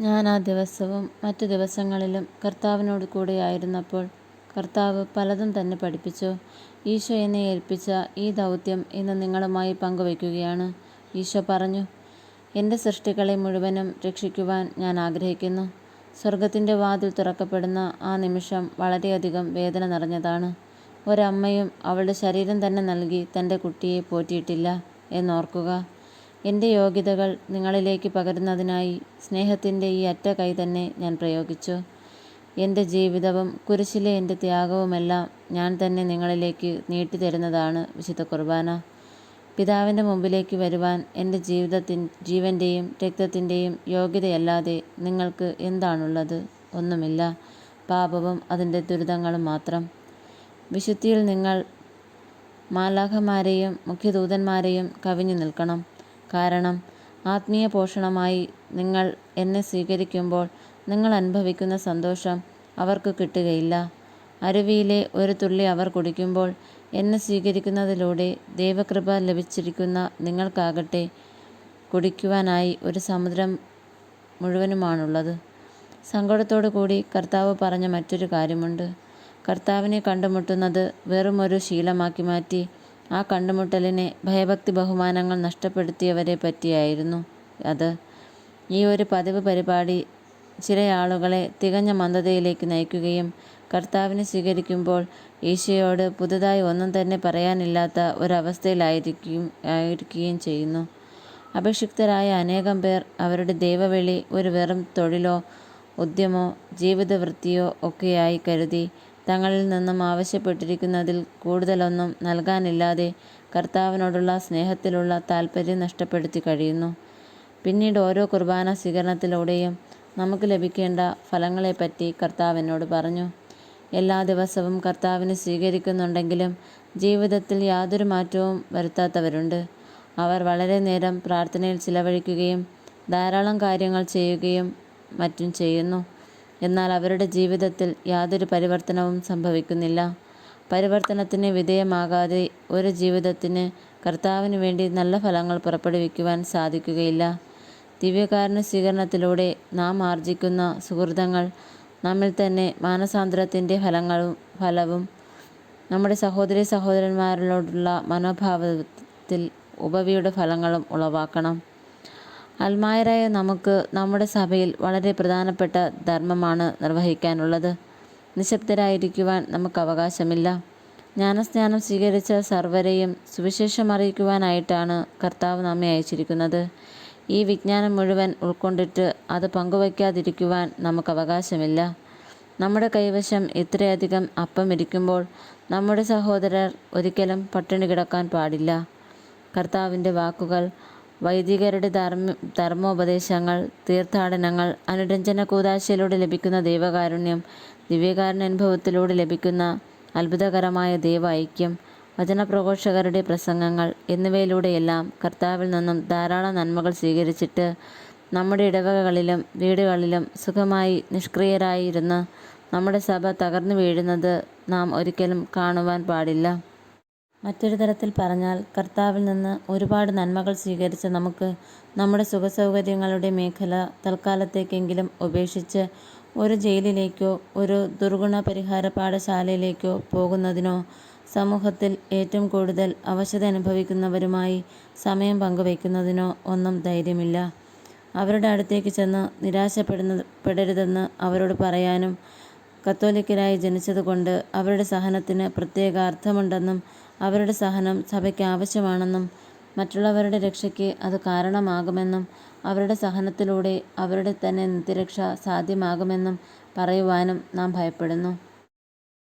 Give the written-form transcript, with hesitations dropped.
ഞാൻ ആ ദിവസവും മറ്റു ദിവസങ്ങളിലും കർത്താവിനോട് കൂടെയായിരുന്നപ്പോൾ കർത്താവ് പലതും തന്നെ പഠിപ്പിച്ചു. ഈശോ എന്നെ ഏൽപ്പിച്ച ഈ ദൗത്യം ഇന്ന് നിങ്ങളുമായി പങ്കുവയ്ക്കുകയാണ്. ഈശോ പറഞ്ഞു, എൻ്റെ സൃഷ്ടികളെ മുഴുവനും രക്ഷിക്കുവാൻ ഞാൻ ആഗ്രഹിക്കുന്നു. സ്വർഗത്തിൻ്റെ വാതിൽ തുറക്കപ്പെടുന്ന ആ നിമിഷം വളരെയധികം വേദന നിറഞ്ഞതാണ്. ഒരമ്മയും അവളുടെ ശരീരം തന്നെ നൽകി തൻ്റെ കുട്ടിയെ പോറ്റിയിട്ടില്ല എന്നോർക്കുക. എൻ്റെ യോഗ്യതകൾ നിങ്ങളിലേക്ക് പകരുന്നതിനായി സ്നേഹത്തിൻ്റെ ഈ അറ്റ കൈ തന്നെ ഞാൻ പ്രയോഗിച്ചു. എൻ്റെ ജീവിതവും കുരിശിലെ എൻ്റെ ത്യാഗവുമെല്ലാം ഞാൻ തന്നെ നിങ്ങളിലേക്ക് നീട്ടിത്തരുന്നതാണ് വിശുദ്ധ കുർബാന. പിതാവിൻ്റെ മുമ്പിലേക്ക് വരുവാൻ എൻ്റെ ജീവൻ്റെയും രക്തത്തിൻ്റെയും യോഗ്യതയല്ലാതെ നിങ്ങൾക്ക് എന്താണുള്ളത്? ഒന്നുമില്ല. പാപവും അതിൻ്റെ ദുരിതങ്ങളും മാത്രം. വിശുദ്ധിയിൽ നിങ്ങൾ മാലാഖമാരെയും മുഖ്യദൂതന്മാരെയും കവിഞ്ഞു നിൽക്കണം. കാരണം ആത്മീയ പോഷണമായി നിങ്ങൾ എന്നെ സ്വീകരിക്കുമ്പോൾ നിങ്ങൾ അനുഭവിക്കുന്ന സന്തോഷം അവർക്ക് കിട്ടുകയില്ല. അരുവിയിലെ ഒരു തുള്ളി അവർ കുടിക്കുമ്പോൾ എന്നെ സ്വീകരിക്കുന്നതിലൂടെ ദൈവകൃപ ലഭിച്ചിരിക്കുന്ന നിങ്ങൾക്കാകട്ടെ കുടിക്കുവാനായി ഒരു സമുദ്രം മുഴുവനുമാണുള്ളത്. സങ്കടത്തോടു കൂടി കർത്താവ് പറഞ്ഞ മറ്റൊരു കാര്യമുണ്ട്. കർത്താവിനെ കണ്ടുമുട്ടുന്നത് വെറുമൊരു ശീലമാക്കി മാറ്റി ആ കണ്ടുമുട്ടലിനെ ഭയഭക്തി ബഹുമാനങ്ങൾ നഷ്ടപ്പെടുത്തിയവരെ പറ്റിയായിരുന്നു അത്. ഈ ഒരു പതിവ് പരിപാടി ചില ആളുകളെ തികഞ്ഞ മന്ദതയിലേക്ക് നയിക്കുകയും കർത്താവിനെ സ്വീകരിക്കുമ്പോൾ ഈശോയോട് പുതുതായി ഒന്നും തന്നെ പറയാനില്ലാത്ത ഒരവസ്ഥയിലായിരിക്കുകയും ചെയ്യുന്നു. അഭിഷിക്തരായ അനേകം പേർ അവരുടെ ദൈവവിളി ഒരു വെറും തൊഴിലോ ഉദ്യമോ ജീവിതവൃത്തിയോ ഒക്കെയായി കരുതി തങ്ങളിൽ നിന്നും ആവശ്യപ്പെട്ടിരിക്കുന്നതിൽ കൂടുതലൊന്നും നൽകാനില്ലാതെ കർത്താവിനോടുള്ള സ്നേഹത്തിലുള്ള താല്പര്യം നഷ്ടപ്പെടുത്തി കഴിയുന്നു. പിന്നീട് ഓരോ കുർബാന സ്വീകരണത്തിലൂടെയും നമുക്ക് ലഭിക്കേണ്ട ഫലങ്ങളെപ്പറ്റി കർത്താവ് എന്നോട് പറഞ്ഞു. എല്ലാ ദിവസവും കർത്താവിനെ സ്വീകരിക്കുന്നുണ്ടെങ്കിലും ജീവിതത്തിൽ യാതൊരു മാറ്റവും വരുത്താത്തവരുണ്ട്. അവർ വളരെ നേരം പ്രാർത്ഥനയിൽ ചിലവഴിക്കുകയും ധാരാളം കാര്യങ്ങൾ ചെയ്യുകയും മറ്റും ചെയ്യുന്നു. എന്നാൽ അവരുടെ ജീവിതത്തിൽ യാതൊരു പരിവർത്തനവും സംഭവിക്കുന്നില്ല. പരിവർത്തനത്തിന് വിധേയമാകാതെ ഒരു ജീവിതത്തിന് കർത്താവിന് വേണ്ടി നല്ല ഫലങ്ങൾ പുറപ്പെടുവിക്കുവാൻ സാധിക്കുകയില്ല. ദിവ്യകാരുണ്യ സ്വീകരണത്തിലൂടെ നാം ആർജിക്കുന്ന സുഹൃതങ്ങൾ നമ്മിൽ തന്നെ മാനസാന്തരത്തിൻ്റെ ഫലവും നമ്മുടെ സഹോദരീ സഹോദരന്മാരോടുള്ള മനോഭാവത്തിൽ ഉപവിയുടെ ഫലങ്ങളും ഉളവാക്കണം. അൽമായരായ നമുക്ക് നമ്മുടെ സഭയിൽ വളരെ പ്രധാനപ്പെട്ട ധർമ്മമാണ് നിർവഹിക്കാനുള്ളത്. നിശബ്ദരായിരിക്കുവാൻ നമുക്ക് അവകാശമില്ല. ജ്ഞാനസ്നാനം സ്വീകരിച്ച സർവരെയും സുവിശേഷം അറിയിക്കുവാനായിട്ടാണ് കർത്താവ് നമ്മെ അയച്ചിരിക്കുന്നത്. ഈ വിജ്ഞാനം മുഴുവൻ ഉൾക്കൊണ്ടിട്ട് അത് പങ്കുവയ്ക്കാതിരിക്കുവാൻ നമുക്ക് അവകാശമില്ല. നമ്മുടെ കൈവശം ഇത്രയധികം അപ്പം ഇരിക്കുമ്പോൾ നമ്മുടെ സഹോദരർ ഒരിക്കലും പട്ടിണി കിടക്കാൻ പാടില്ല. കർത്താവിൻ്റെ വാക്കുകൾ, വൈദികരുടെ ധർമ്മോപദേശങ്ങൾ, തീർത്ഥാടനങ്ങൾ, അനുരഞ്ജന കൂദാശയിലൂടെ ലഭിക്കുന്ന ദൈവകാരുണ്യം, ദിവ്യകാരുണ്യ അനുഭവത്തിലൂടെ ലഭിക്കുന്ന അത്ഭുതകരമായ ദൈവ ഐക്യം, വചനപ്രഘോഷകരുടെ പ്രസംഗങ്ങൾ എന്നിവയിലൂടെയെല്ലാം കർത്താവിൽ നിന്നും ധാരാളം നന്മകൾ സ്വീകരിച്ചിട്ട് നമ്മുടെ ഇടവകകളിലും വീടുകളിലും സുഖമായി നിഷ്ക്രിയരായിരുന്ന് നമ്മുടെ സഭ തകർന്നു വീഴുന്നത് നാം ഒരിക്കലും കാണുവാൻ പാടില്ല. മറ്റൊരു തരത്തിൽ പറഞ്ഞാൽ, കർത്താവിൽ നിന്ന് ഒരുപാട് നന്മകൾ സ്വീകരിച്ച നമുക്ക് നമ്മുടെ സുഖസൗകര്യങ്ങളുടെ മേഖല തൽക്കാലത്തേക്കെങ്കിലും ഉപേക്ഷിച്ച് ഒരു ജയിലിലേക്കോ ഒരു ദുർഗുണ പരിഹാര പാഠശാലയിലേക്കോ പോകുന്നതിനോ സമൂഹത്തിൽ ഏറ്റവും കൂടുതൽ അവശത അനുഭവിക്കുന്നവരുമായി സമയം പങ്കുവയ്ക്കുന്നതിനോ ഒന്നും ധൈര്യമില്ല. അവരുടെ അടുത്തേക്ക് ചെന്ന് നിരാശപ്പെടരുതെന്ന് അവരോട് പറയാനും കത്തോലിക്കരായി ജനിച്ചതുകൊണ്ട് അവരുടെ സഹനത്തിന് പ്രത്യേക അർത്ഥമുണ്ടെന്നും അവരുടെ സഹനം സഭയ്ക്ക് ആവശ്യമാണെന്നും മറ്റുള്ളവരുടെ രക്ഷയ്ക്ക് അത് കാരണമാകുമെന്നും അവരുടെ സഹനത്തിലൂടെ അവരുടെ തന്നെ നിത്യരക്ഷ സാധ്യമാകുമെന്നും പറയുവാനും നാം ഭയപ്പെടുന്നു.